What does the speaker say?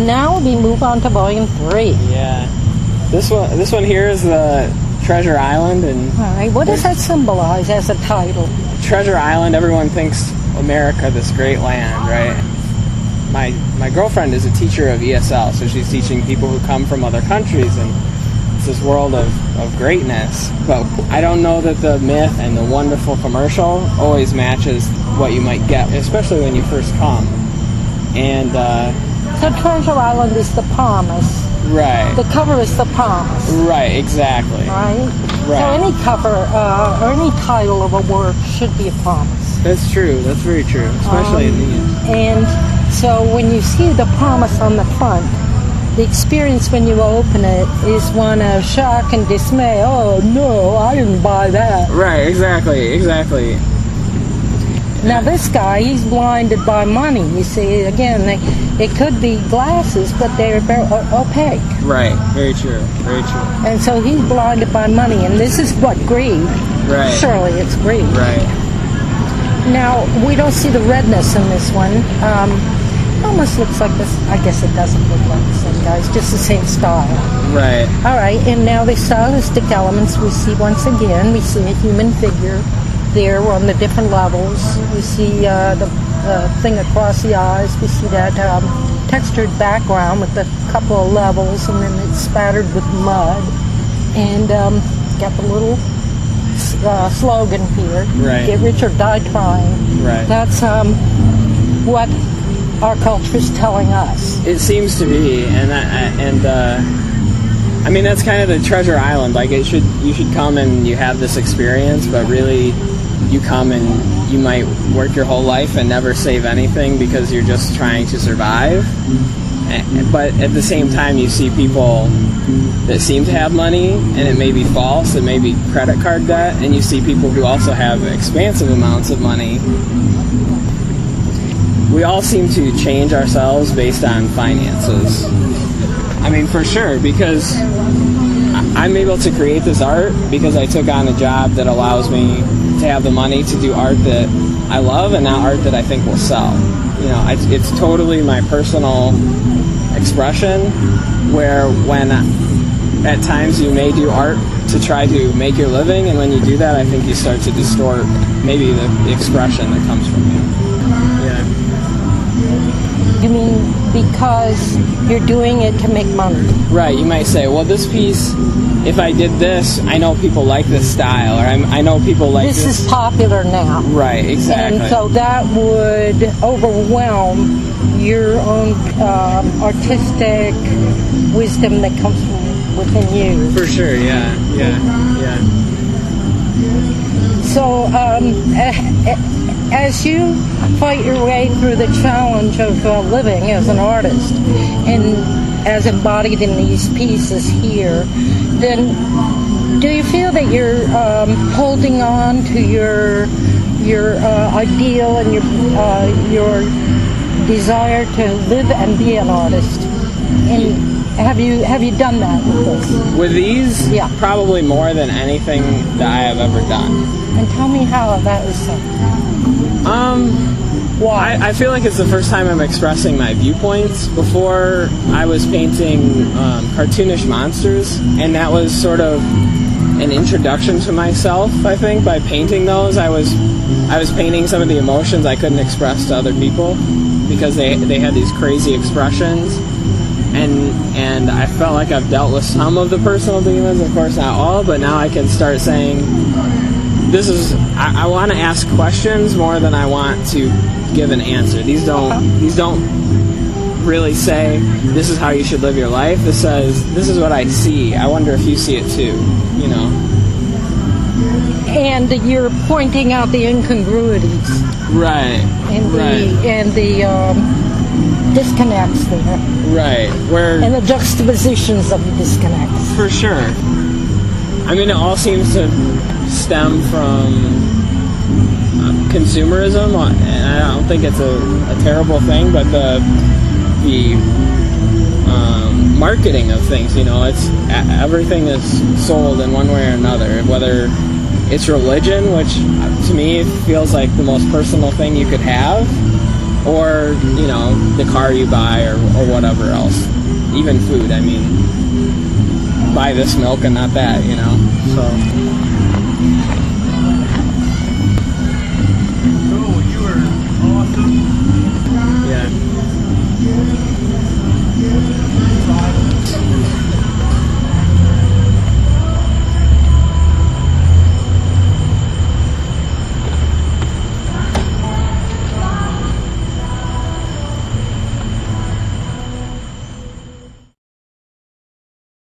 And now we move on to volume 3. Yeah. This one here is the Treasure Island, and all right, what does that symbolize as a title? Treasure Island, everyone thinks America, this great land, right? My girlfriend is a teacher of ESL, so she's teaching people who come from other countries, and it's this world of greatness. But I don't know that the myth and the wonderful commercial always matches what you might get, especially when you first come. And so Treasure Island is the promise. Right. The cover is the promise. Right, exactly. Right? Right. So any cover or any title of a work should be a promise. That's true. That's very true, especially in these. And so when you see the promise on the front, the experience when you open it is one of shock and dismay. Oh, no, I didn't buy that. Right, exactly. Now this guy, he's blinded by money. You see, again, it could be glasses, but they're opaque. Right, very true. And so he's blinded by money, and this is what greed. Right. Surely it's greed. Right. Now, we don't see the redness in this one. Almost looks like this. I guess it doesn't look like the same guy. It's just the same style. Right. All right, and now the stylistic elements we see once again. We see a human figure there on the different levels. We see the thing across the eyes. We see that textured background with a couple of levels, and then it's spattered with mud. And got the little slogan here. Right. Get rich or die trying. Right. That's what our culture is telling us. It seems to be, and I mean that's kind of the Treasure Island. Like you should come and you have this experience, but really you come and you might work your whole life and never save anything because you're just trying to survive. But at the same time, you see people that seem to have money, and it may be false, it may be credit card debt, and you see people who also have expansive amounts of money. We all seem to change ourselves based on finances. I mean, for sure, because I'm able to create this art because I took on a job that allows me to have the money to do art that I love and not art that I think will sell. You know, it's totally my personal expression, where when at times you may do art to try to make your living, and when you do that, I think you start to distort maybe the expression that comes from you. Yeah. You mean because you're doing it to make money? Right. You might say, well, this piece, if I did this, I know people like this style, or I know people like this. This is popular now. Right, exactly. And so that would overwhelm your own artistic wisdom that comes from within you. For sure, yeah. So, as you fight your way through the challenge of living as an artist, and as embodied in these pieces here, then do you feel that you're holding on to your ideal and your desire to live and be an artist? And have you done that with this? With these? Yeah. Probably more than anything that I have ever done. And tell me how that is so. Why? I feel like it's the first time I'm expressing my viewpoints. Before, I was painting cartoonish monsters, and that was sort of an introduction to myself, I think. By painting those, I was painting some of the emotions I couldn't express to other people because they had these crazy expressions. And I felt like I've dealt with some of the personal demons, of course not all, but now I can start saying, I want to ask questions more than I want to give an answer. These don't really say, this is how you should live your life. This says, this is what I see. I wonder if you see it too, you know. And you're pointing out the incongruities. Right. And the disconnects there. Right. And the juxtapositions of the disconnects. For sure. I mean, it all seems to stem from consumerism, and I don't think it's a terrible thing, but the marketing of things, you know, it's everything is sold in one way or another, whether it's religion, which to me feels like the most personal thing you could have, or you know, the car you buy or whatever else. Even food, I mean, buy this milk and not that, you know, so...